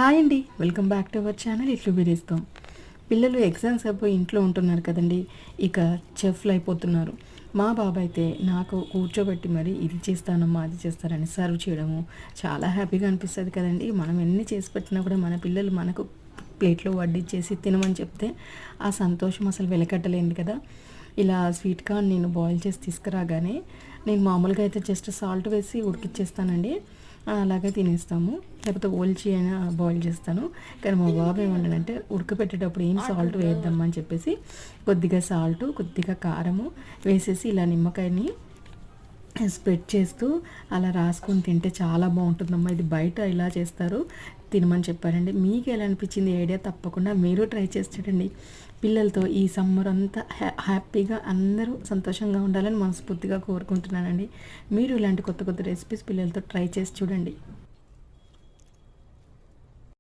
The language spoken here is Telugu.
హాయ్ అండి, welcome back to our channel ఇట్లు బిరిస్తాం. పిల్లలు ఎగ్జామ్స్ అయిపోయి ఇంట్లో ఉంటున్నారు కదండి, ఇక చెఫ్లు అయిపోతున్నారు. మా బాబు అయితే నాకు కూర్చోబెట్టి మరి ఇది చేస్తానమ్మా అది చేస్తారని సర్వ్ చేయడము చాలా హ్యాపీగా అనిపిస్తుంది కదండి. మనం ఎన్ని చేసి పెట్టినా కూడా మన పిల్లలు మనకు ప్లేట్లో వడ్డిచ్చేసి తినమని చెప్తే ఆ సంతోషం అసలు వెలకట్టలేంది కదా. ఇలా స్వీట్ కార్న్ నేను బాయిల్ చేసి తీసుకురాగానే నేను మామూలుగా అయితే జస్ట్ సాల్ట్ వేసి ఉడికిచ్చేస్తానండి, అలాగే తినేస్తాము. లేకపోతే ఓల్చి అయినా బాయిల్ చేస్తాను. కానీ మా బాబు ఏమంటాడంటే ఉడకపెట్టేటప్పుడు ఏం సాల్ట్ వేద్దామా అని చెప్పేసి కొద్దిగా సాల్టు కొద్దిగా కారము వేసేసి ఇలా నిమ్మకాయని స్ప్రెడ్ చేస్తూ అలా రాసుకొని తింటే చాలా బాగుంటుందమ్మా. ఇది బయట ఇలా చేస్తారు, తినమని చెప్పారండి. మీకు ఎలా అనిపించింది ఐడియా? తప్పకుండా మీరు ట్రై చేసి చూడండి. పిల్లలతో ఈ సమ్మర్ అంతా హ్యాపీగా అందరూ సంతోషంగా ఉండాలని మనస్ఫూర్తిగా కోరుకుంటున్నానండి. మీరు ఇలాంటి కొత్త కొత్త రెసిపీస్ పిల్లలతో ట్రై చేసి చూడండి.